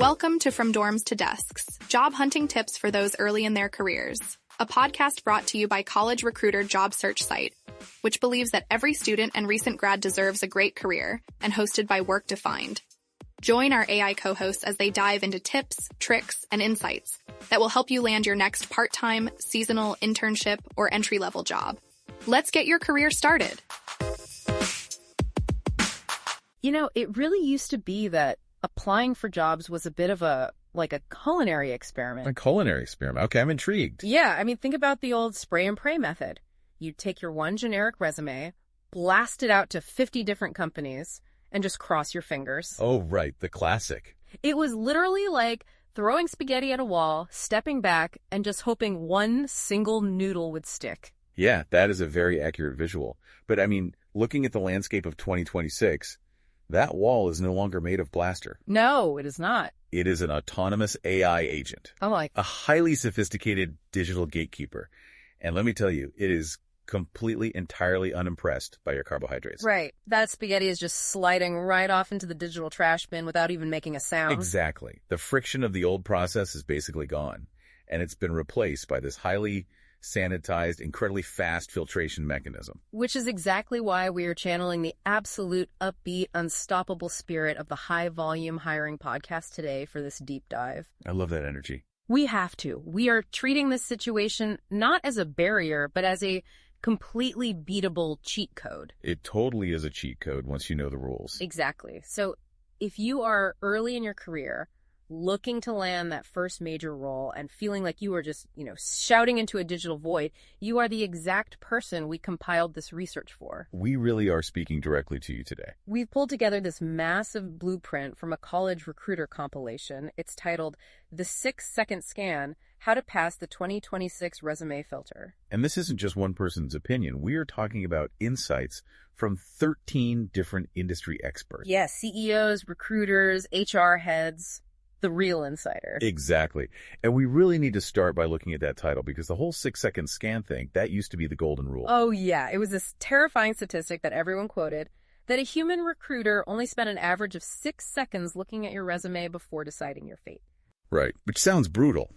Welcome to From Dorms to Desks, job hunting tips for those early in their careers, a podcast brought to you by College Recruiter job search site, which believes that every student and recent grad deserves a great career, and hosted by Work Defined. Join our AI co-hosts as they dive into tips, tricks, and insights that will help you land your next part-time, seasonal, internship, or entry-level job. Let's get your career started. You know, it really used to be that applying for jobs was a bit of a culinary experiment. A culinary experiment. Okay, I'm intrigued. Yeah, I mean, think about the old spray and pray method. You take your one generic resume, blast it out to 50 different companies, and just cross your fingers. Oh, right, the classic. It was literally like throwing spaghetti at a wall, stepping back, and just hoping one single noodle would stick. Yeah, that is a very accurate visual. But I mean, looking at the landscape of 2026, that wall is no longer made of plaster. No, it is not. It is an autonomous AI agent. Oh, a highly sophisticated digital gatekeeper. And let me tell you, it is completely, entirely unimpressed by your carbohydrates. Right. That spaghetti is just sliding right off into the digital trash bin without even making a sound. Exactly. The friction of the old process is basically gone. And it's been replaced by this highly sanitized, incredibly fast filtration mechanism. Which is exactly why we are channeling the absolute upbeat, unstoppable spirit of the High Volume Hiring podcast today for this deep dive. I love that energy. We have to. We are treating this situation not as a barrier, but as a completely beatable cheat code. It totally is a cheat code once you know the rules. Exactly. So if you are early in your career, looking to land that first major role and feeling like you are just, shouting into a digital void, you are the exact person we compiled this research for. We really are speaking directly to you today. We've pulled together this massive blueprint from a College Recruiter compilation. It's titled The 6-Second Scan, How to Pass the 2026 Resume Filter. And this isn't just one person's opinion. We are talking about insights from 13 different industry experts. Yes, CEOs, recruiters, HR heads. The real insider. Exactly. And we really need to start by looking at that title because the whole 6-second scan thing, that used to be the golden rule. Oh, yeah. It was this terrifying statistic that everyone quoted, that a human recruiter only spent an average of 6 seconds looking at your resume before deciding your fate. Right. Which sounds brutal.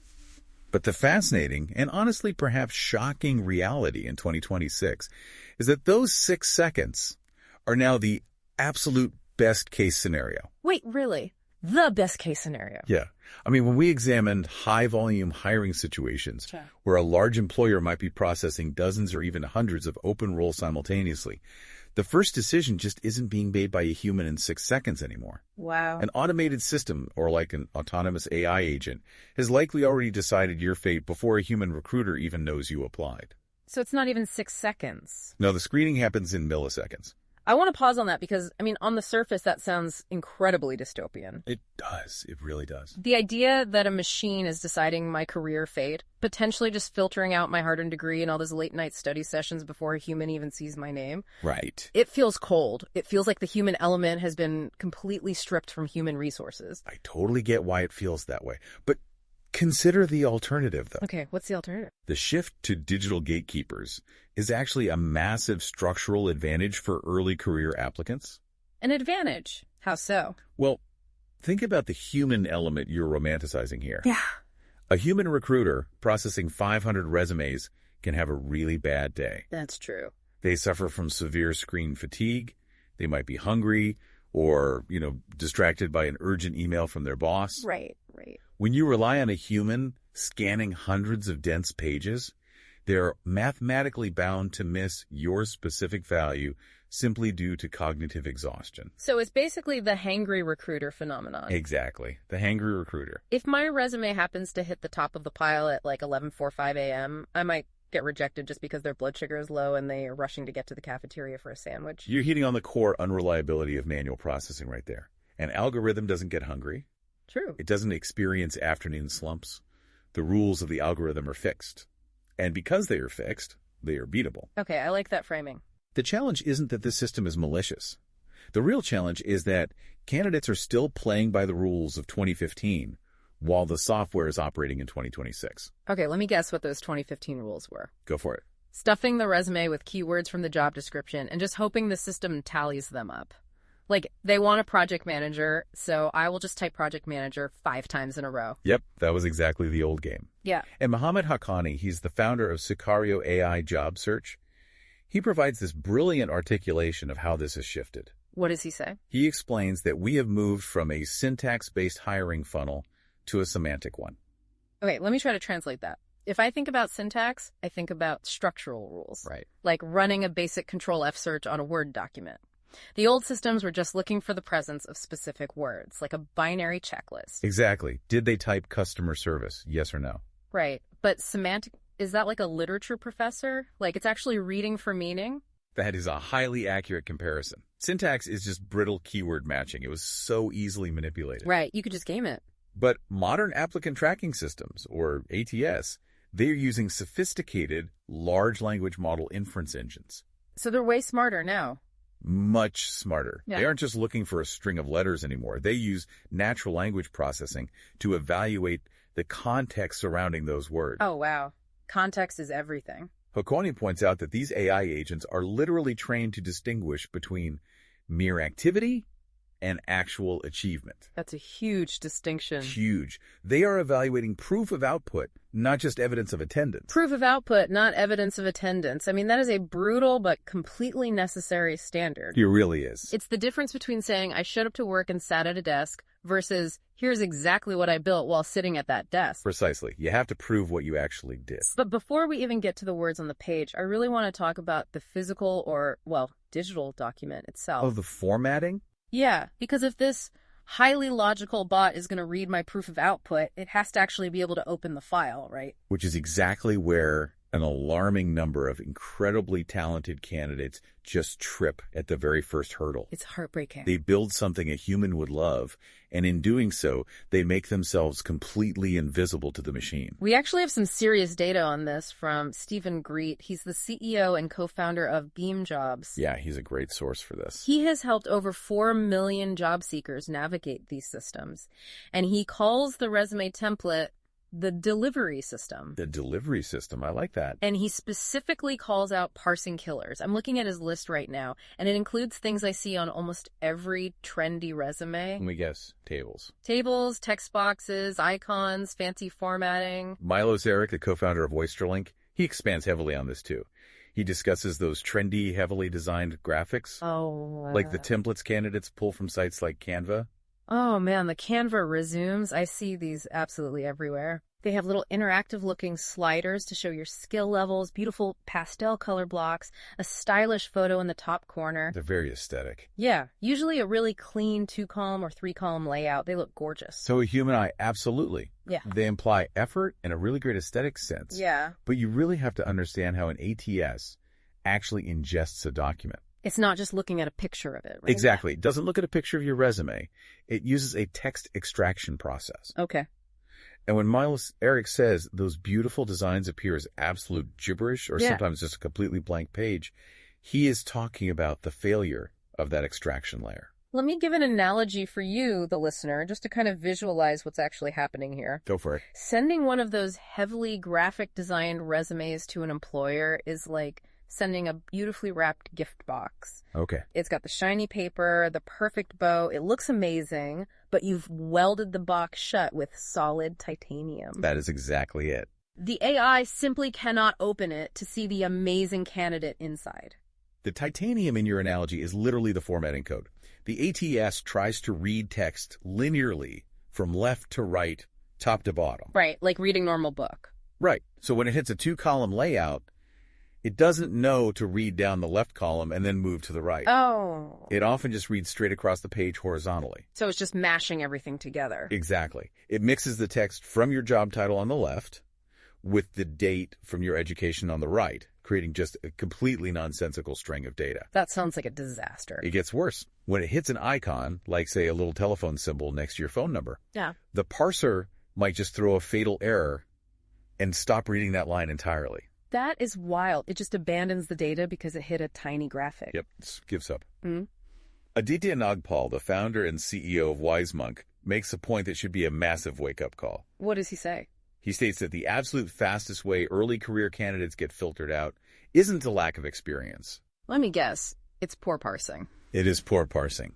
But the fascinating and honestly perhaps shocking reality in 2026 is that those 6 seconds are now the absolute best case scenario. Wait, really? The best case scenario. Yeah. I mean, when we examined high volume hiring situations where a large employer might be processing dozens or even hundreds of open roles simultaneously, the first decision just isn't being made by a human in 6 seconds anymore. Wow. An automated system, or like an autonomous AI agent, has likely already decided your fate before a human recruiter even knows you applied. So it's not even 6 seconds. No, the screening happens in milliseconds. I want to pause on that because, on the surface, that sounds incredibly dystopian. It does. It really does. The idea that a machine is deciding my career fate, potentially just filtering out my hard-earned degree and all those late-night study sessions before a human even sees my name. Right. It feels cold. It feels like the human element has been completely stripped from human resources. I totally get why it feels that way. But consider the alternative, though. Okay, what's the alternative? The shift to digital gatekeepers is actually a massive structural advantage for early career applicants. An advantage? How so? Well, think about the human element you're romanticizing here. Yeah. A human recruiter processing 500 resumes can have a really bad day. That's true. They suffer from severe screen fatigue. They might be hungry or, distracted by an urgent email from their boss. Right. When you rely on a human scanning hundreds of dense pages, they're mathematically bound to miss your specific value simply due to cognitive exhaustion. So it's basically the hangry recruiter phenomenon. Exactly. The hangry recruiter. If my resume happens to hit the top of the pile at like 11:45 a.m., I might get rejected just because their blood sugar is low and they are rushing to get to the cafeteria for a sandwich. You're hitting on the core unreliability of manual processing right there. An algorithm doesn't get hungry. True. It doesn't experience afternoon slumps. The rules of the algorithm are fixed. And because they are fixed, they are beatable. Okay, I like that framing. The challenge isn't that this system is malicious. The real challenge is that candidates are still playing by the rules of 2015 while the software is operating in 2026. Okay, let me guess what those 2015 rules were. Go for it. Stuffing the resume with keywords from the job description and just hoping the system tallies them up. Like, they want a project manager, so I will just type project manager 5 times in a row. Yep, that was exactly the old game. Yeah. And Mohammed Haqqani, he's the founder of Sicario AI Job Search. He provides this brilliant articulation of how this has shifted. What does he say? He explains that we have moved from a syntax-based hiring funnel to a semantic one. Okay, let me try to translate that. If I think about syntax, I think about structural rules. Right. Like running a basic Control-F search on a Word document. The old systems were just looking for the presence of specific words, like a binary checklist. Exactly. Did they type customer service? Yes or no? Right. But semantic, is that like a literature professor? Like it's actually reading for meaning? That is a highly accurate comparison. Syntax is just brittle keyword matching. It was so easily manipulated. Right. You could just game it. But modern applicant tracking systems, or ATS, they're using sophisticated large language model inference engines. So they're way smarter now. Much smarter. Yeah. They aren't just looking for a string of letters anymore. They use natural language processing to evaluate the context surrounding those words. Oh, wow. Context is everything. Haqqani points out that these AI agents are literally trained to distinguish between mere activity and actual achievement. That's a huge distinction. Huge. They are evaluating proof of output, not just evidence of attendance. Proof of output, not evidence of attendance. I mean, that is a brutal but completely necessary standard. It really is. It's the difference between saying I showed up to work and sat at a desk versus here's exactly what I built while sitting at that desk. Precisely. You have to prove what you actually did. But before we even get to the words on the page, I really want to talk about the physical or, well, digital document itself. Oh, the formatting? Yeah, because if this highly logical bot is going to read my proof of output, it has to actually be able to open the file, right? Which is exactly where an alarming number of incredibly talented candidates just trip at the very first hurdle. It's heartbreaking. They build something a human would love, and in doing so, they make themselves completely invisible to the machine. We actually have some serious data on this from Stephen Greet. He's the CEO and co-founder of Beam Jobs. Yeah, he's a great source for this. He has helped over 4 million job seekers navigate these systems, and he calls the resume template the delivery system. The delivery system, I like that. And he specifically calls out parsing killers. I'm looking at his list right now, and it includes things I see on almost every trendy resume. Let me guess. Tables. Tables, text boxes, icons, fancy formatting. Milos Eric, the co-founder of Oysterlink, he expands heavily on this too. He discusses those trendy, heavily designed graphics. Like the templates candidates pull from sites like Canva. Oh man, the Canva resumes. I see these absolutely everywhere. They have little interactive looking sliders to show your skill levels, beautiful pastel color blocks, a stylish photo in the top corner. They're very aesthetic. Yeah, usually a really clean 2-column or 3-column layout. They look gorgeous. So a human eye, absolutely. Yeah. They imply effort and a really great aesthetic sense. Yeah. But you really have to understand how an ATS actually ingests a document. It's not just looking at a picture of it, right? Exactly. It doesn't look at a picture of your resume. It uses a text extraction process. Okay. And when Miles Eric says those beautiful designs appear as absolute gibberish or sometimes just a completely blank page, he is talking about the failure of that extraction layer. Let me give an analogy for you, the listener, just to kind of visualize what's actually happening here. Go for it. Sending one of those heavily graphic designed resumes to an employer is like sending a beautifully wrapped gift box. Okay. It's got the shiny paper, the perfect bow. It looks amazing, but you've welded the box shut with solid titanium. That is exactly it. The AI simply cannot open it to see the amazing candidate inside. The titanium in your analogy is literally the formatting code. The ATS tries to read text linearly from left to right, top to bottom. Right, like reading normal book. Right. So when it hits a 2-column layout, it doesn't know to read down the left column and then move to the right. Oh. It often just reads straight across the page horizontally. So it's just mashing everything together. Exactly. It mixes the text from your job title on the left with the date from your education on the right, creating just a completely nonsensical string of data. That sounds like a disaster. It gets worse. When it hits an icon, like say a little telephone symbol next to your phone number, the parser might just throw a fatal error and stop reading that line entirely. That is wild. It just abandons the data because it hit a tiny graphic. Yep, it gives up. Mm-hmm. Aditya Nagpal, the founder and CEO of WiseMonk, makes a point that should be a massive wake-up call. What does he say? He states that the absolute fastest way early career candidates get filtered out isn't a lack of experience. Let me guess. It's poor parsing. It is poor parsing.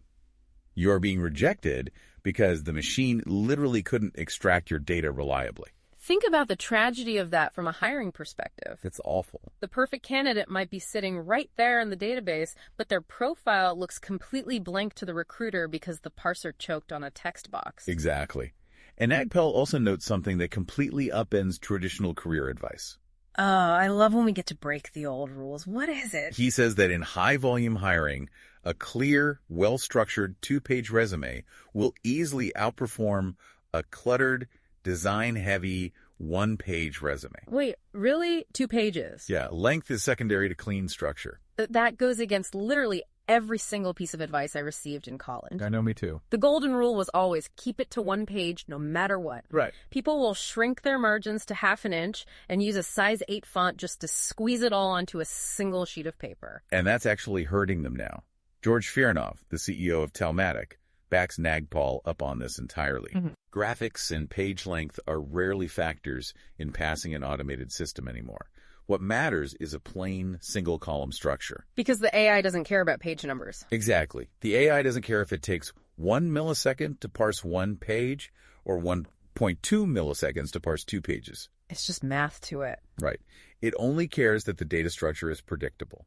You're being rejected because the machine literally couldn't extract your data reliably. Think about the tragedy of that from a hiring perspective. It's awful. The perfect candidate might be sitting right there in the database, but their profile looks completely blank to the recruiter because the parser choked on a text box. Exactly. And Agpel also notes something that completely upends traditional career advice. Oh, I love when we get to break the old rules. What is it? He says that in high-volume hiring, a clear, well-structured two-page resume will easily outperform a cluttered, design-heavy, one-page resume. Wait, really? 2 pages? Yeah, length is secondary to clean structure. That goes against literally every single piece of advice I received in college. I know, me too. The golden rule was always keep it to 1 page no matter what. Right. People will shrink their margins to 1/2 inch and use a size 8 font just to squeeze it all onto a single sheet of paper. And that's actually hurting them now. George Fiernov, the CEO of Telmatic, backs Nagpal up on this entirely. Graphics and page length are rarely factors in passing an automated system anymore. What matters is a plain, single-column structure. Because the AI doesn't care about page numbers. Exactly. The AI doesn't care if it takes 1 millisecond to parse 1 page or 1.2 milliseconds to parse 2 pages. It's just math to it. Right. It only cares that the data structure is predictable.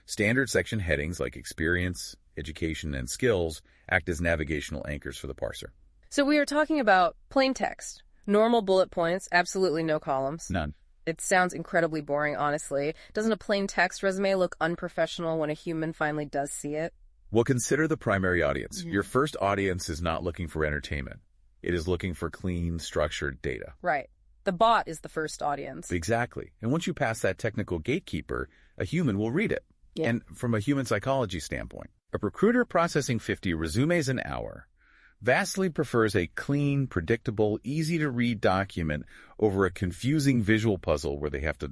Standard section headings like experience, education, and skills act as navigational anchors for the parser. So we are talking about plain text, normal bullet points, absolutely no columns. None. It sounds incredibly boring, honestly. Doesn't a plain text resume look unprofessional when a human finally does see it? Well, consider the primary audience. Your first audience is not looking for entertainment. It is looking for clean, structured data. Right. The bot is the first audience. Exactly. And once you pass that technical gatekeeper, a human will read it. Yeah. And from a human psychology standpoint, a recruiter processing 50 resumes an hour vastly prefers a clean, predictable, easy-to-read document over a confusing visual puzzle where they have to,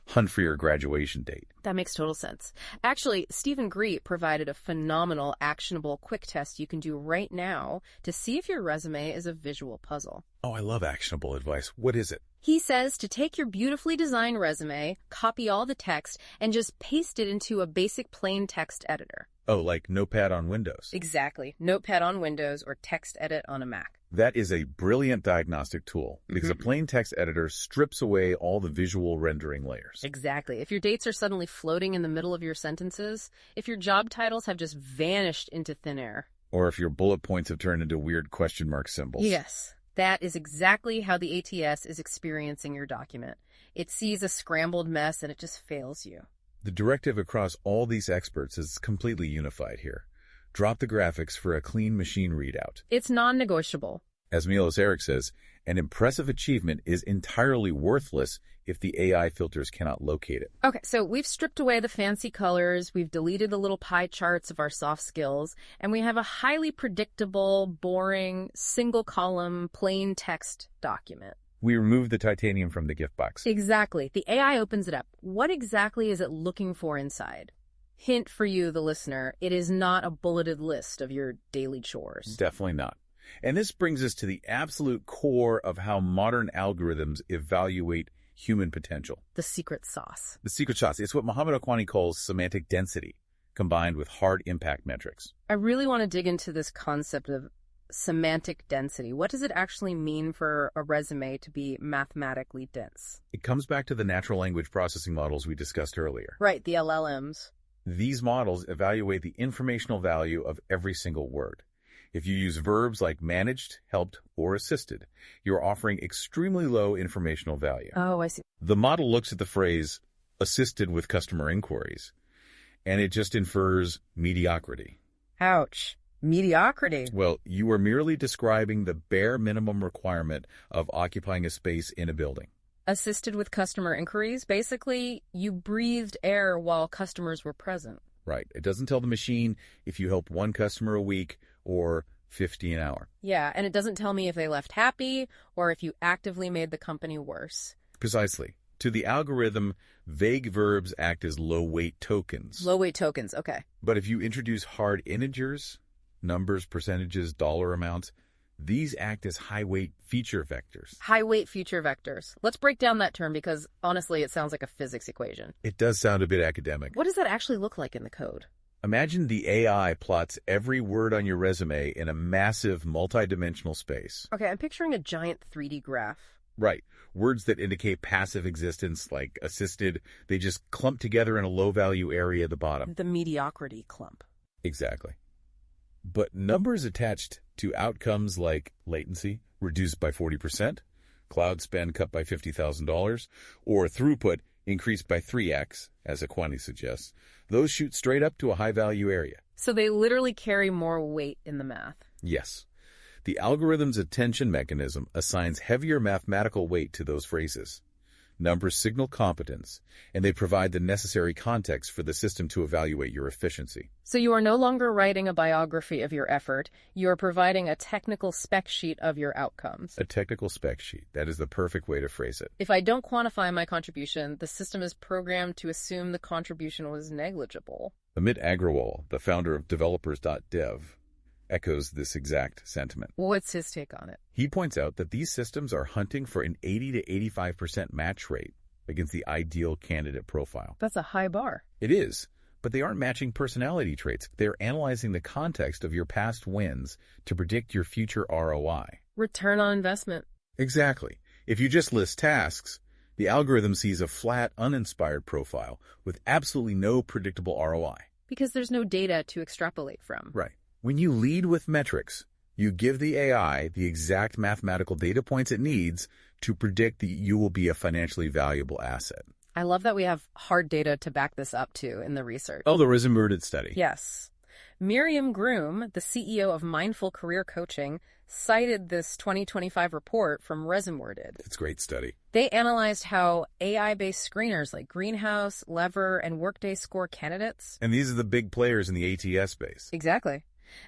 hunt for your graduation date. That makes total sense. Actually, Stephen Greet provided a phenomenal, actionable quick test you can do right now to see if your resume is a visual puzzle. Oh, I love actionable advice. What is it? He says to take your beautifully designed resume, copy all the text, and just paste it into a basic plain text editor. Oh, like Notepad on Windows. Exactly. Notepad on Windows or Text Edit on a Mac. That is a brilliant diagnostic tool because a plain text editor strips away all the visual rendering layers. Exactly. If your dates are suddenly floating in the middle of your sentences, if your job titles have just vanished into thin air. Or if your bullet points have turned into weird question mark symbols. Yes. That is exactly how the ATS is experiencing your document. It sees a scrambled mess and it just fails you. The directive across all these experts is completely unified here. Drop the graphics for a clean machine readout. It's non-negotiable. As Milos Eric says, an impressive achievement is entirely worthless if the AI filters cannot locate it. Okay, so we've stripped away the fancy colors, we've deleted the little pie charts of our soft skills, and we have a highly predictable, boring, single-column, plain text document. We remove the titanium from the gift box. Exactly. The AI opens it up. What exactly is it looking for inside? Hint for you, the listener, it is not a bulleted list of your daily chores. Definitely not. And this brings us to the absolute core of how modern algorithms evaluate human potential. The secret sauce. The secret sauce. It's what Mohammed Akwani calls semantic density, combined with hard impact metrics. I really want to dig into this concept of semantic density. What does it actually mean for a resume to be mathematically dense? It comes back to the natural language processing models we discussed earlier. Right, the LLMs. These models evaluate the informational value of every single word. If you use verbs like managed, helped, or assisted, you're offering extremely low informational value. Oh, I see. The model looks at the phrase, assisted with customer inquiries, and it just infers mediocrity. Ouch. Mediocrity. Well, you are merely describing the bare minimum requirement of occupying a space in a building. Assisted with customer inquiries? Basically, you breathed air while customers were present. Right. It doesn't tell the machine if you helped one customer a week or 50 an hour. Yeah, and it doesn't tell me if they left happy or if you actively made the company worse. Precisely. To the algorithm, vague verbs act as low-weight tokens. Low-weight tokens, okay. But if you introduce hard integers, numbers, percentages, dollar amounts, these act as high-weight feature vectors. High-weight feature vectors. Let's break down that term because, honestly, it sounds like a physics equation. It does sound a bit academic. What does that actually look like in the code? Imagine the AI plots every word on your resume in a massive multi-dimensional space. Okay, I'm picturing a giant 3D graph. Right. Words that indicate passive existence, like assisted, they just clump together in a low-value area at the bottom. The mediocrity clump. Exactly. But numbers attached to outcomes like latency reduced by 40%, cloud spend cut by $50,000, or throughput increased by 3x, as Equani suggests, those shoot straight up to a high-value area. So they literally carry more weight in the math. Yes. The algorithm's attention mechanism assigns heavier mathematical weight to those phrases. Numbers signal competence, and they provide the necessary context for the system to evaluate your efficiency. So you are no longer writing a biography of your effort. You are providing a technical spec sheet of your outcomes. A technical spec sheet. That is the perfect way to phrase it. If I don't quantify my contribution, the system is programmed to assume the contribution was negligible. Amit Agrawal, the founder of developers.dev, echoes this exact sentiment. What's his take on it? He points out that these systems are hunting for an 80 to 85% match rate against the ideal candidate profile. That's a high bar. It is, but they aren't matching personality traits. They're analyzing the context of your past wins to predict your future ROI. Return on investment. Exactly. If you just list tasks, the algorithm sees a flat, uninspired profile with absolutely no predictable ROI. Because there's no data to extrapolate from. Right. When you lead with metrics, you give the AI the exact mathematical data points it needs to predict that you will be a financially valuable asset. I love that we have hard data to back this up too in the research. Oh, the Risenberg study. Yes. Miriam Groom, the CEO of Mindful Career Coaching, cited this 2025 report from Resumworded. It's a great study. They analyzed how AI-based screeners like Greenhouse, Lever, and Workday score candidates. And these are the big players in the ATS space. Exactly.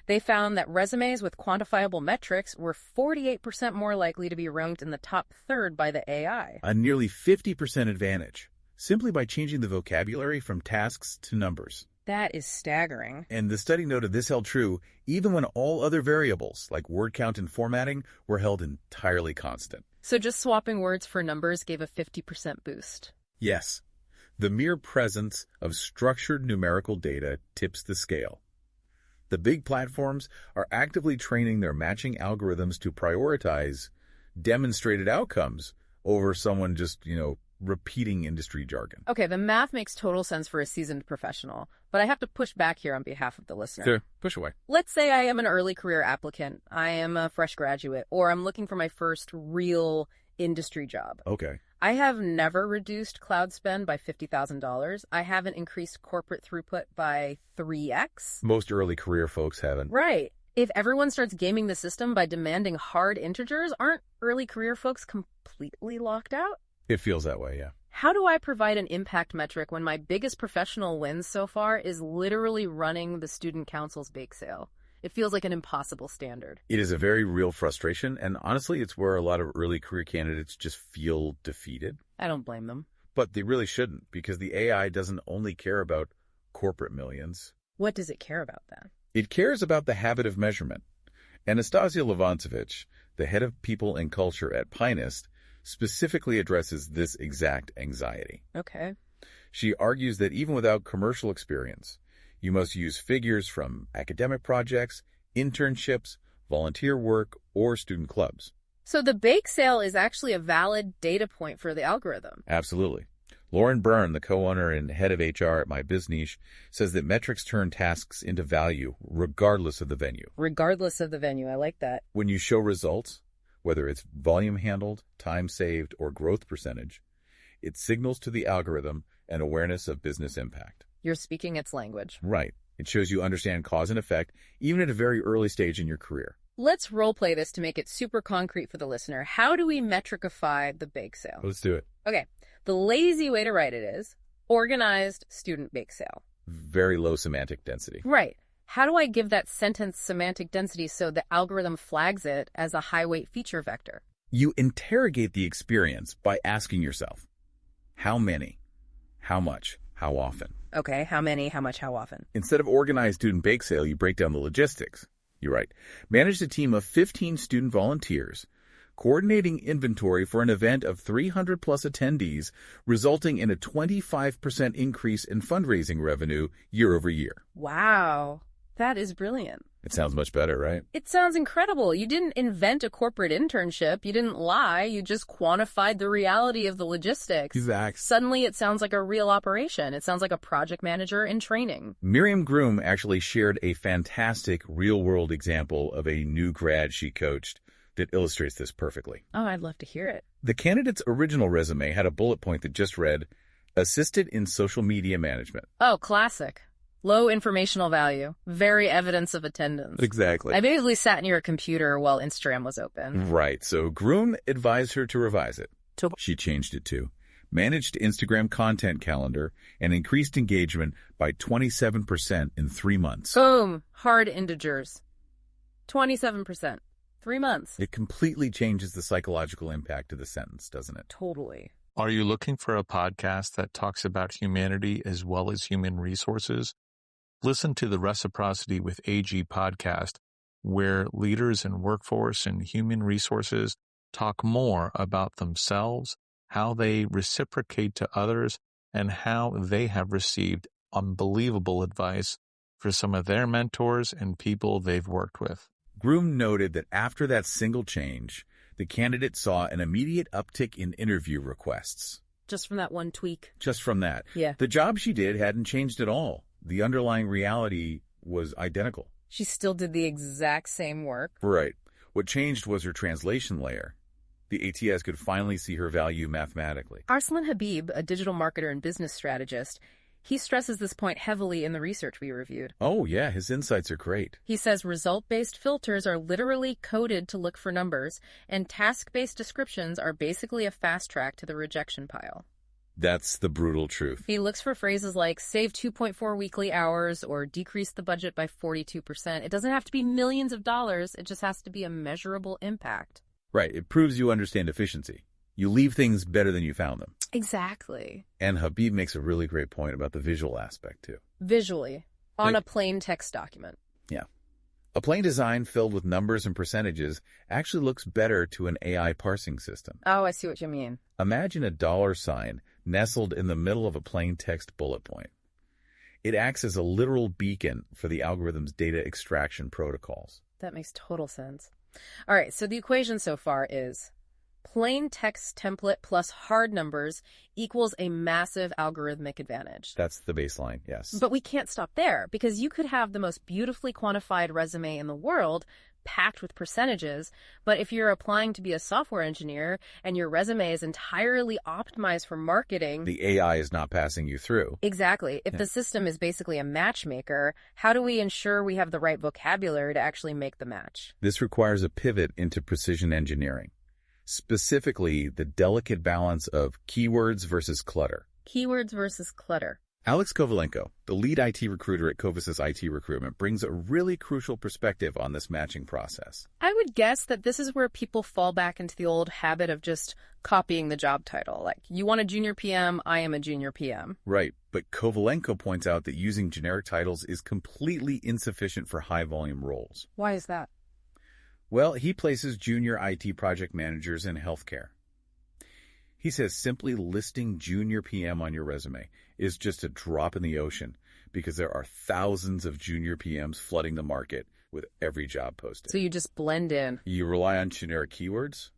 They found that resumes with quantifiable metrics were 48% more likely to be ranked in the top third by the AI. A nearly 50% advantage, simply by changing the vocabulary from tasks to numbers. That is staggering. And the study noted this held true even when all other variables, like word count and formatting, were held entirely constant. So just swapping words for numbers gave a 50% boost. Yes. The mere presence of structured numerical data tips the scale. The big platforms are actively training their matching algorithms to prioritize demonstrated outcomes over someone just, repeating industry jargon. Okay, the math makes total sense for a seasoned professional, but I have to push back here on behalf of the listener. Sure, push away. Let's say I am an early career applicant. I am a fresh graduate, or I'm looking for my first real industry job. Okay. I have never reduced cloud spend by $50,000. I haven't increased corporate throughput by 3x. Most early career folks haven't. Right. If everyone starts gaming the system by demanding hard integers, aren't early career folks completely locked out? It feels that way, yeah. How do I provide an impact metric when my biggest professional win so far is literally running the student council's bake sale? It feels like an impossible standard. It is a very real frustration, and honestly, it's where a lot of early career candidates just feel defeated. I don't blame them. But they really shouldn't, because the AI doesn't only care about corporate millions. What does it care about then? It cares about the habit of measurement. Anastasia Lovantovich, the head of people and culture at Pinest, specifically addresses this exact anxiety. Okay. She argues that even without commercial experience, you must use figures from academic projects, internships, volunteer work, or student clubs. So the bake sale is actually a valid data point for the algorithm. Absolutely. Lauren Byrne, the co-owner and head of HR at My Bizniche, says that metrics turn tasks into value regardless of the venue. Regardless of the venue. I like that. When you show results, whether it's volume handled, time saved, or growth percentage, it signals to the algorithm an awareness of business impact. You're speaking its language. Right. It shows you understand cause and effect, even at a very early stage in your career. Let's role-play this to make it super concrete for the listener. How do we metricify the bake sale? Let's do it. Okay. The lazy way to write it is organized student bake sale. Very low semantic density. Right. How do I give that sentence semantic density so the algorithm flags it as a high-weight feature vector? You interrogate the experience by asking yourself, how many, how much, how often? Okay, how many, how much, how often? Instead of organized student bake sale, you break down the logistics. You write, manage a team of 15 student volunteers coordinating inventory for an event of 300-plus attendees, resulting in a 25% increase in fundraising revenue year over year. Wow, that is brilliant. It sounds much better, right? It sounds incredible. You didn't invent a corporate internship. You didn't lie. You just quantified the reality of the logistics. Exactly. Suddenly, it sounds like a real operation. It sounds like a project manager in training. Miriam Groom actually shared a fantastic real-world example of a new grad she coached that illustrates this perfectly. Oh, I'd love to hear it. The candidate's original resume had a bullet point that just read, assisted in social media management. Oh, classic. Low informational value. Very evidence of attendance. Exactly. I basically sat near a computer while Instagram was open. Right. So Groom advised her to revise it. So She changed it to managed Instagram content calendar and increased engagement by 27% in 3 months. boom. Hard integers. 27%. 3 months. It completely changes the psychological impact of the sentence, doesn't it? Totally. Are you looking for a podcast that talks about humanity as well as human resources? Listen to the Reciprocity with AG podcast, where leaders in workforce and human resources talk more about themselves, how they reciprocate to others, and how they have received unbelievable advice for some of their mentors and people they've worked with. Groom noted that after that single change, the candidate saw an immediate uptick in interview requests. Just from that one tweak. Just from that. Yeah. The job she did hadn't changed at all. The underlying reality was identical. She still did the exact same work. Right. What changed was her translation layer. The ATS could finally see her value mathematically. Arslan Habib, a digital marketer and business strategist, he stresses this point heavily in the research we reviewed. Oh, yeah, his insights are great. He says result-based filters are literally coded to look for numbers, and task-based descriptions are basically a fast track to the rejection pile. That's the brutal truth. He looks for phrases like save 2.4 weekly hours or decrease the budget by 42%. It doesn't have to be millions of dollars. It just has to be a measurable impact. Right. It proves you understand efficiency. You leave things better than you found them. Exactly. And Habib makes a really great point about the visual aspect, too. Visually, on a plain text document. Yeah. A plain design filled with numbers and percentages actually looks better to an AI parsing system. Oh, I see what you mean. Imagine a dollar sign nestled in the middle of a plain text bullet point. It acts as a literal beacon for the algorithm's data extraction protocols. That makes total sense. All right, so the equation so far is plain text template plus hard numbers equals a massive algorithmic advantage. That's the baseline, yes. But we can't stop there, because you could have the most beautifully quantified resume in the world, packed with percentages, but if you're applying to be a software engineer and your resume is entirely optimized for marketing, the AI is not passing you through. Exactly. If the system is basically a matchmaker, how do we ensure we have the right vocabulary to actually make the match? This requires a pivot into precision engineering, specifically the delicate balance of keywords versus clutter. Keywords versus clutter. Alex Kovalenko, the lead IT recruiter at Covisys IT Recruitment, brings a really crucial perspective on this matching process. I would guess that this is where people fall back into the old habit of just copying the job title. Like, you want a junior PM, I am a junior PM. Right, but Kovalenko points out that using generic titles is completely insufficient for high-volume roles. Why is that? Well, he places junior IT project managers in healthcare. He says simply listing junior PM on your resume is just a drop in the ocean because there are thousands of junior PMs flooding the market with every job posted. So you just blend in. You rely on generic keywords,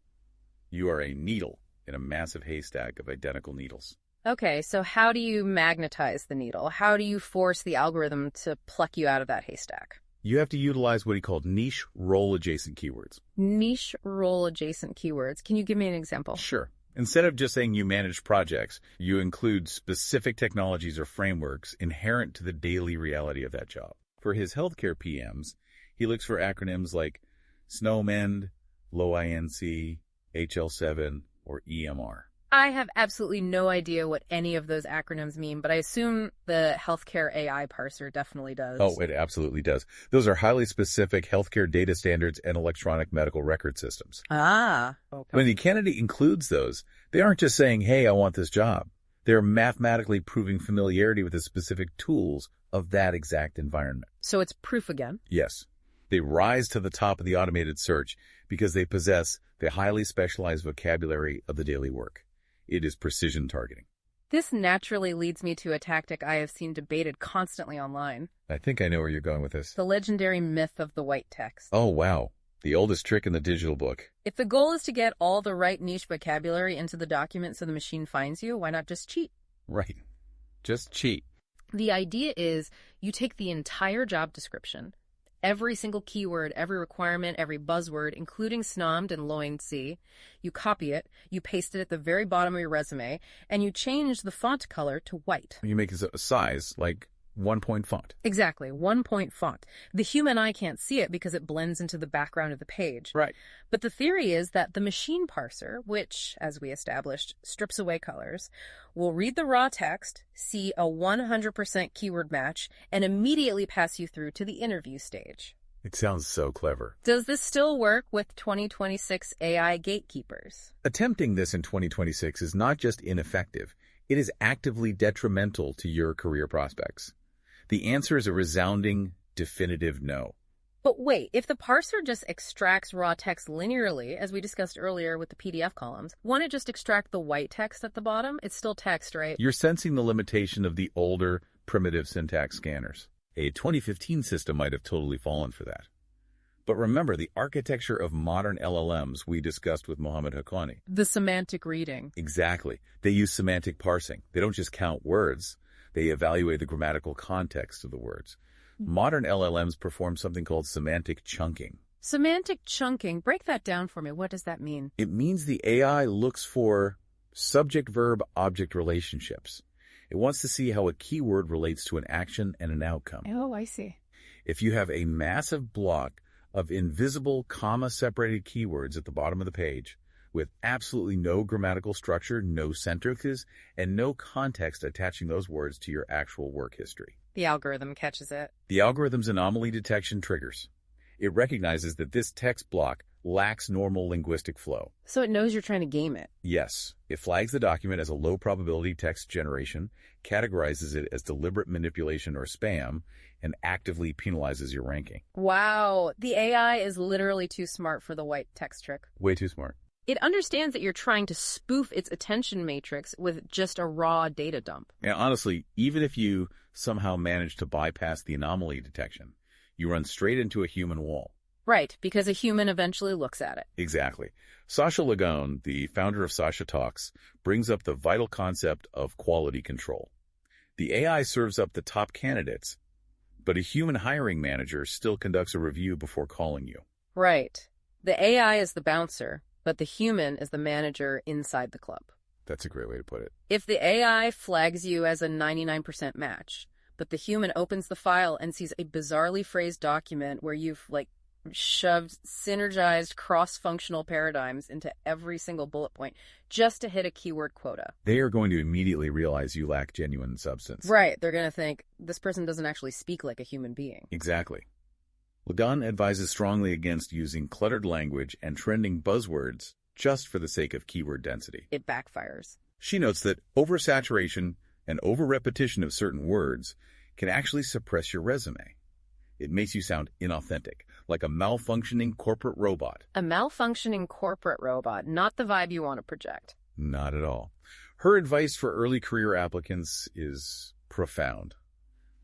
you are a needle in a massive haystack of identical needles. Okay, so how do you magnetize the needle? How do you force the algorithm to pluck you out of that haystack? You have to utilize what he called niche role-adjacent keywords. Niche role-adjacent keywords. Can you give me an example? Sure. Instead of just saying you manage projects, you include specific technologies or frameworks inherent to the daily reality of that job. For his healthcare PMs, he looks for acronyms like SNOMEND, LOW-INC, HL7, or EMR. I have absolutely no idea what any of those acronyms mean, but I assume the healthcare AI parser definitely does. Oh, it absolutely does. Those are highly specific healthcare data standards and electronic medical record systems. Ah. Okay. When the candidate includes those, they aren't just saying, hey, I want this job. They're mathematically proving familiarity with the specific tools of that exact environment. So it's proof again? Yes. They rise to the top of the automated search because they possess the highly specialized vocabulary of the daily work. It is precision targeting. This naturally leads me to a tactic I have seen debated constantly online. I think I know where you're going with this. The legendary myth of the white text. Oh, wow. The oldest trick in the digital book. If the goal is to get all the right niche vocabulary into the document so the machine finds you, why not just cheat? Right. Just cheat. The idea is you take the entire job description, every single keyword, every requirement, every buzzword, including snommed and low-C, you copy it, you paste it at the very bottom of your resume, and you change the font color to white. You make it a size, like 1-point font. Exactly, 1-point font. The human eye can't see it because it blends into the background of the page. Right. But the theory is that the machine parser, which, as we established, strips away colors, will read the raw text, see a 100% keyword match, and immediately pass you through to the interview stage. It sounds so clever. Does this still work with 2026 AI gatekeepers? Attempting this in 2026 is not just ineffective, it is actively detrimental to your career prospects. The answer is a resounding, definitive no. But wait, if the parser just extracts raw text linearly, as we discussed earlier with the PDF columns, won't it just extract the white text at the bottom? It's still text, right? You're sensing the limitation of the older, primitive syntax scanners. A 2015 system might have totally fallen for that. But remember the architecture of modern LLMs we discussed with Mohammed Haqqani. The semantic reading. Exactly. They use semantic parsing. They don't just count words. They evaluate the grammatical context of the words. Modern LLMs perform something called semantic chunking. Semantic chunking. Break that down for me. What does that mean? It means the AI looks for subject-verb-object relationships. It wants to see how a keyword relates to an action and an outcome. Oh, I see. If you have a massive block of invisible, comma-separated keywords at the bottom of the page, with absolutely no grammatical structure, no sentences, and no context attaching those words to your actual work history. The algorithm catches it. The algorithm's anomaly detection triggers. It recognizes that this text block lacks normal linguistic flow. So it knows you're trying to game it. Yes. It flags the document as a low-probability text generation, categorizes it as deliberate manipulation or spam, and actively penalizes your ranking. Wow. The AI is literally too smart for the white text trick. Way too smart. It understands that you're trying to spoof its attention matrix with just a raw data dump. Yeah, honestly, even if you somehow manage to bypass the anomaly detection, you run straight into a human wall. Right, because a human eventually looks at it. Exactly. Sasha Lagone, the founder of Sasha Talks, brings up the vital concept of quality control. The AI serves up the top candidates, but a human hiring manager still conducts a review before calling you. Right. The AI is the bouncer, but the human is the manager inside the club. That's a great way to put it. If the AI flags you as a 99% match, but the human opens the file and sees a bizarrely phrased document where you've, shoved synergized cross-functional paradigms into every single bullet point just to hit a keyword quota. They are going to immediately realize you lack genuine substance. Right. They're going to think, this person doesn't actually speak like a human being. Exactly. Lagone advises strongly against using cluttered language and trending buzzwords just for the sake of keyword density. It backfires. She notes that oversaturation and over-repetition of certain words can actually suppress your resume. It makes you sound inauthentic, like a malfunctioning corporate robot. A malfunctioning corporate robot, not the vibe you want to project. Not at all. Her advice for early career applicants is profound.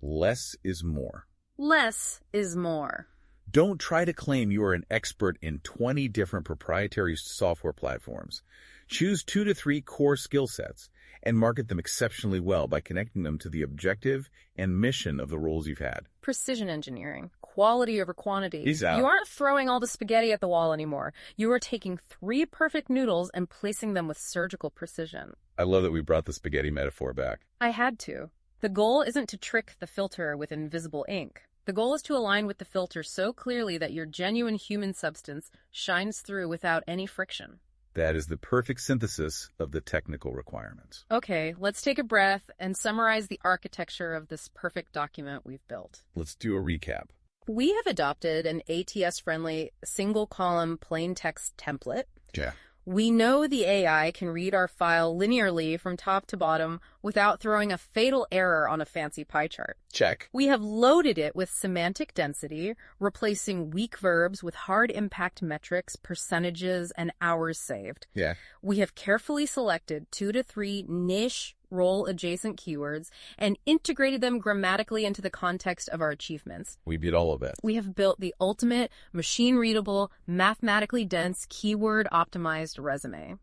Less is more. Less is more. Don't try to claim you are an expert in 20 different proprietary software platforms. Choose 2 to 3 core skill sets and market them exceptionally well by connecting them to the objective and mission of the roles you've had. Precision engineering. Quality over quantity. He's out. You aren't throwing all the spaghetti at the wall anymore. You are taking 3 perfect noodles and placing them with surgical precision. I love that we brought the spaghetti metaphor back. I had to. The goal isn't to trick the filter with invisible ink. The goal is to align with the filter so clearly that your genuine human substance shines through without any friction. That is the perfect synthesis of the technical requirements. Okay, let's take a breath and summarize the architecture of this perfect document we've built. Let's do a recap. We have adopted an ATS-friendly single-column plain text template. Yeah. We know the AI can read our file linearly from top to bottom without throwing a fatal error on a fancy pie chart. Check. We have loaded it with semantic density, replacing weak verbs with hard impact metrics, percentages, and hours saved. Yeah. We have carefully selected 2 to 3 niche role-adjacent keywords and integrated them grammatically into the context of our achievements. We beat all of it. We have built the ultimate machine-readable, mathematically dense, keyword-optimized resume.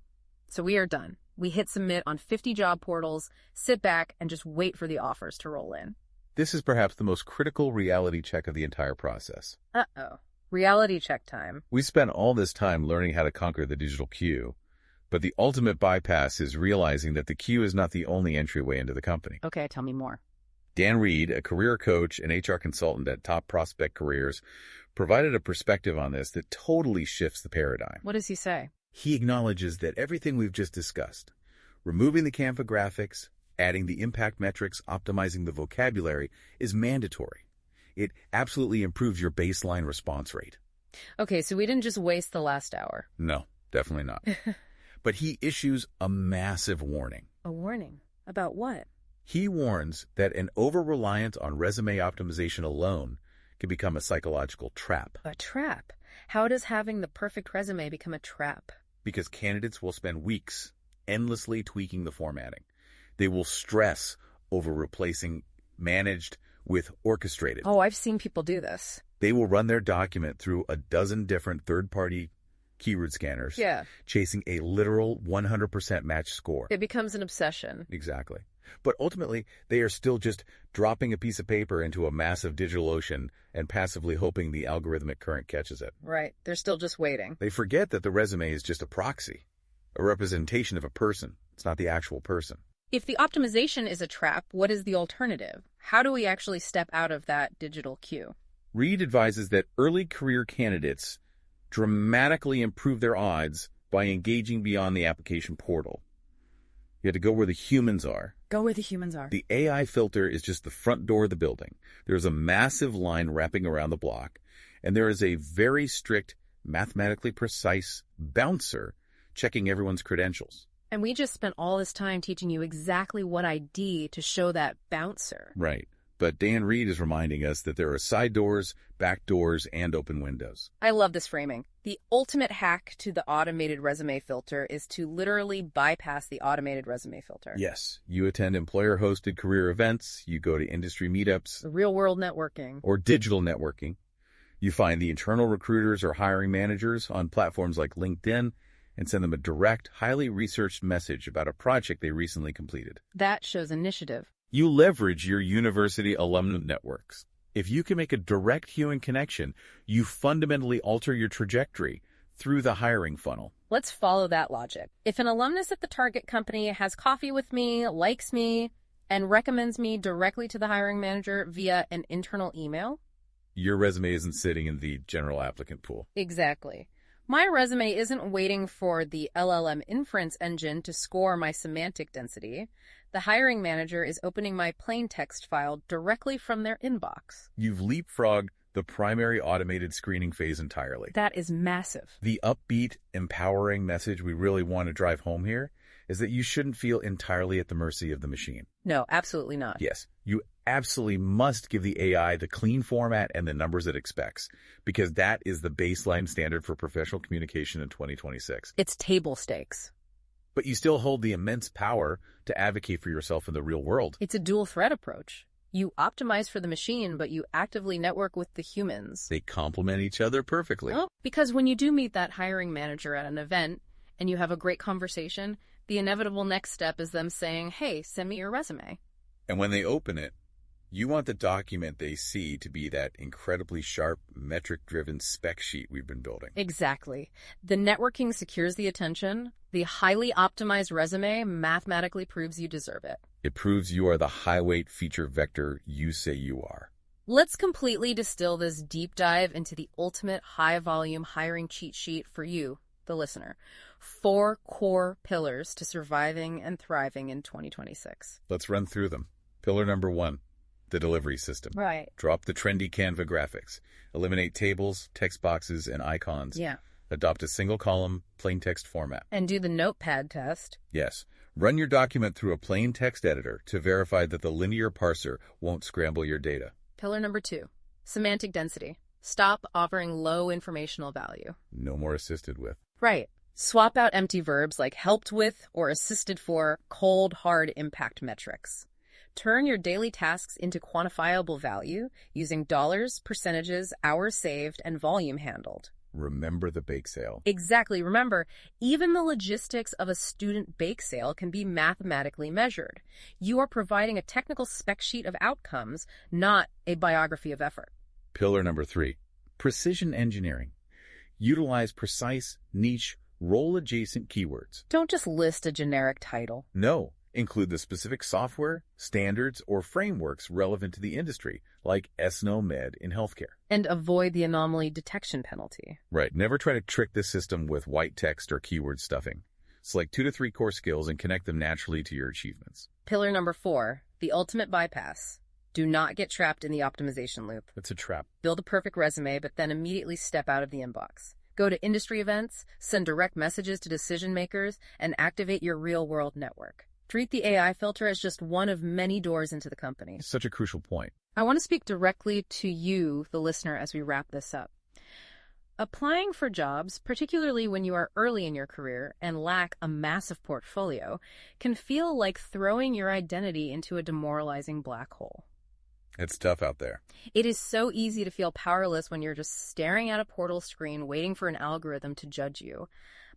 So we are done. We hit submit on 50 job portals, sit back, and just wait for the offers to roll in. This is perhaps the most critical reality check of the entire process. Uh-oh. Reality check time. We spent all this time learning how to conquer the digital queue, but the ultimate bypass is realizing that the queue is not the only entryway into the company. Okay, tell me more. Dan Reed, a career coach and HR consultant at Top Prospect Careers, provided a perspective on this that totally shifts the paradigm. What does he say? He acknowledges that everything we've just discussed, removing the Canva graphics, adding the impact metrics, optimizing the vocabulary, is mandatory. It absolutely improves your baseline response rate. Okay, so we didn't just waste the last hour. No, definitely not. But he issues a massive warning. A warning? About what? He warns that an over-reliance on resume optimization alone can become a psychological trap. A trap? How does having the perfect resume become a trap? Because candidates will spend weeks endlessly tweaking the formatting. They will stress over replacing managed with orchestrated. Oh, I've seen people do this. They will run their document through a dozen different third-party keyword scanners, chasing a literal 100% match score. It becomes an obsession. Exactly. But ultimately, they are still just dropping a piece of paper into a massive digital ocean and passively hoping the algorithmic current catches it. Right. They're still just waiting. They forget that the resume is just a proxy, a representation of a person. It's not the actual person. If the optimization is a trap, what is the alternative? How do we actually step out of that digital queue? Reed advises that early career candidates dramatically improve their odds by engaging beyond the application portal. You have to go where the humans are. Go where the humans are. The AI filter is just the front door of the building. There's a massive line wrapping around the block, and there is a very strict, mathematically precise bouncer checking everyone's credentials. And we just spent all this time teaching you exactly what ID to show that bouncer. Right. But Dan Reed is reminding us that there are side doors, back doors, and open windows. I love this framing. The ultimate hack to the automated resume filter is to literally bypass the automated resume filter. Yes. You attend employer-hosted career events, you go to industry meetups, real-world networking, or digital networking. You find the internal recruiters or hiring managers on platforms like LinkedIn and send them a direct, highly researched message about a project they recently completed. That shows initiative. You leverage your university alumni networks. If you can make a direct human connection, you fundamentally alter your trajectory through the hiring funnel. Let's follow that logic. If an alumnus at the target company has coffee with me, likes me, and recommends me directly to the hiring manager via an internal email, your resume isn't sitting in the general applicant pool. Exactly. My resume isn't waiting for the LLM inference engine to score my semantic density. The hiring manager is opening my plain text file directly from their inbox. You've leapfrogged the primary automated screening phase entirely. That is massive. The upbeat, empowering message we really want to drive home here is that you shouldn't feel entirely at the mercy of the machine. No, absolutely not. Yes, you absolutely must give the AI the clean format and the numbers it expects, because that is the baseline standard for professional communication in 2026. It's table stakes. But you still hold the immense power to advocate for yourself in the real world. It's a dual threat approach. You optimize for the machine, but you actively network with the humans. They complement each other perfectly. Oh, because when you do meet that hiring manager at an event and you have a great conversation, the inevitable next step is them saying, hey, send me your resume. And when they open it, you want the document they see to be that incredibly sharp, metric-driven spec sheet we've been building. Exactly. The networking secures the attention. The highly optimized resume mathematically proves you deserve it. It proves you are the high-weight feature vector you say you are. Let's completely distill this deep dive into the ultimate high-volume hiring cheat sheet for you, the listener. 4 core pillars to surviving and thriving in 2026. Let's run through them. Pillar number 1. The delivery system. Right. Drop the trendy Canva graphics. Eliminate tables, text boxes, and icons. Yeah. Adopt a single-column, plain text format. And do the notepad test. Yes. Run your document through a plain text editor to verify that the linear parser won't scramble your data. Pillar number 2, semantic density. Stop offering low informational value. No more assisted with. Right. Swap out empty verbs like helped with or assisted for cold, hard impact metrics. Turn your daily tasks into quantifiable value using dollars, percentages, hours saved, and volume handled. Remember the bake sale. Exactly. Remember, even the logistics of a student bake sale can be mathematically measured. You are providing a technical spec sheet of outcomes, not a biography of effort. Pillar number 3, precision engineering. Utilize precise, niche, role-adjacent keywords. Don't just list a generic title. No. Include the specific software, standards, or frameworks relevant to the industry, like SNOMED in healthcare. And avoid the anomaly detection penalty. Right. Never try to trick the system with white text or keyword stuffing. Select 2 to 3 core skills and connect them naturally to your achievements. Pillar number 4, the ultimate bypass. Do not get trapped in the optimization loop. It's a trap. Build a perfect resume, but then immediately step out of the inbox. Go to industry events, send direct messages to decision makers, and activate your real-world network. Treat the AI filter as just one of many doors into the company. It's such a crucial point. I want to speak directly to you, the listener, as we wrap this up. Applying for jobs, particularly when you are early in your career and lack a massive portfolio, can feel like throwing your identity into a demoralizing black hole. It's tough out there. It is so easy to feel powerless when you're just staring at a portal screen waiting for an algorithm to judge you.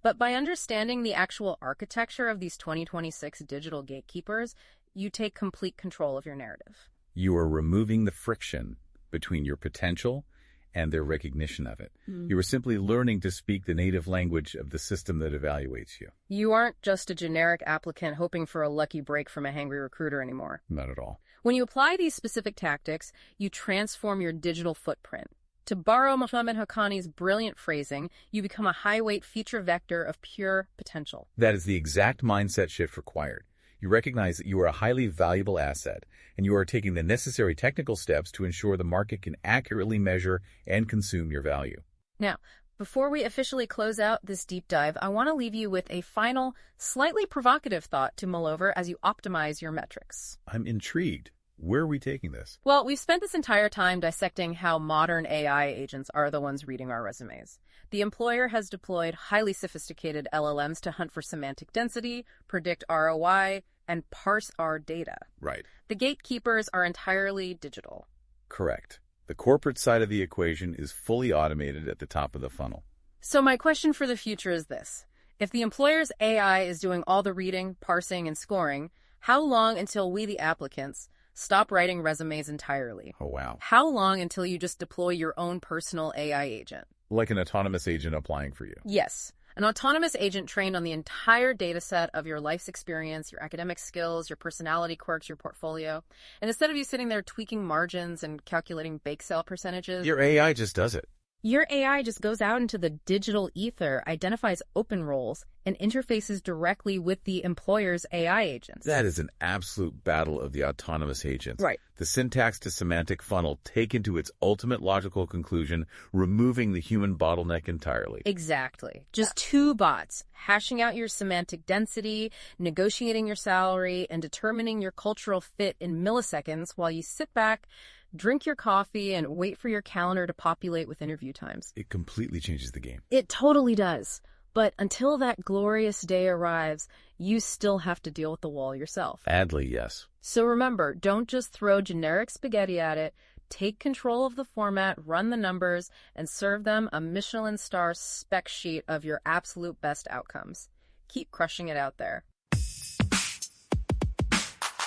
But by understanding the actual architecture of these 2026 digital gatekeepers, you take complete control of your narrative. You are removing the friction between your potential and their recognition of it. You are simply learning to speak the native language of the system that evaluates you. You aren't just a generic applicant hoping for a lucky break from a hangry recruiter anymore. Not at all. When you apply these specific tactics, you transform your digital footprint. To borrow Mohammed Haqqani's brilliant phrasing, you become a high-weight feature vector of pure potential. That is the exact mindset shift required. You recognize that you are a highly valuable asset, and you are taking the necessary technical steps to ensure the market can accurately measure and consume your value. Now, before we officially close out this deep dive, I want to leave you with a final, slightly provocative thought to mull over as you optimize your metrics. I'm intrigued. Where are we taking this? Well, we've spent this entire time dissecting how modern AI agents are the ones reading our resumes. The employer has deployed highly sophisticated LLMs to hunt for semantic density, predict ROI, and parse our data. Right. The gatekeepers are entirely digital. Correct. The corporate side of the equation is fully automated at the top of the funnel. So my question for the future is this. If the employer's AI is doing all the reading, parsing, and scoring, how long until we, the applicants, stop writing resumes entirely? Oh, wow. How long until you just deploy your own personal AI agent? Like an autonomous agent applying for you. Yes. An autonomous agent trained on the entire data set of your life's experience, your academic skills, your personality quirks, your portfolio. And instead of you sitting there tweaking margins and calculating bake sale percentages, Your AI just does it. your AI just goes out into the digital ether, identifies open roles, and interfaces directly with the employer's AI agents. That is an absolute battle of the autonomous agents. Right. The syntax to semantic funnel taken to its ultimate logical conclusion, removing the human bottleneck entirely. Exactly. Just two bots, hashing out your semantic density, negotiating your salary, and determining your cultural fit in milliseconds while you sit back, drink your coffee, and wait for your calendar to populate with interview times. It completely changes the game. It totally does. But until that glorious day arrives, you still have to deal with the wall yourself. Badly, yes. So remember, don't just throw generic spaghetti at it. Take control of the format, run the numbers, and serve them a Michelin star spec sheet of your absolute best outcomes. Keep crushing it out there.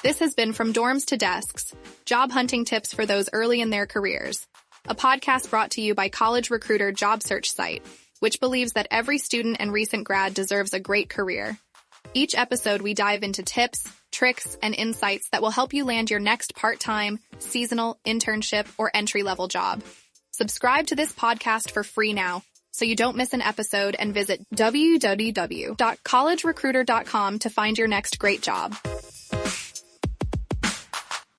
This has been From Dorms to Desks, job hunting tips for those early in their careers. A podcast brought to you by College Recruiter job search site, which believes that every student and recent grad deserves a great career. Each episode, we dive into tips, tricks, and insights that will help you land your next part-time, seasonal, internship, or entry-level job. Subscribe to this podcast for free now, so you don't miss an episode, and visit www.collegerecruiter.com to find your next great job.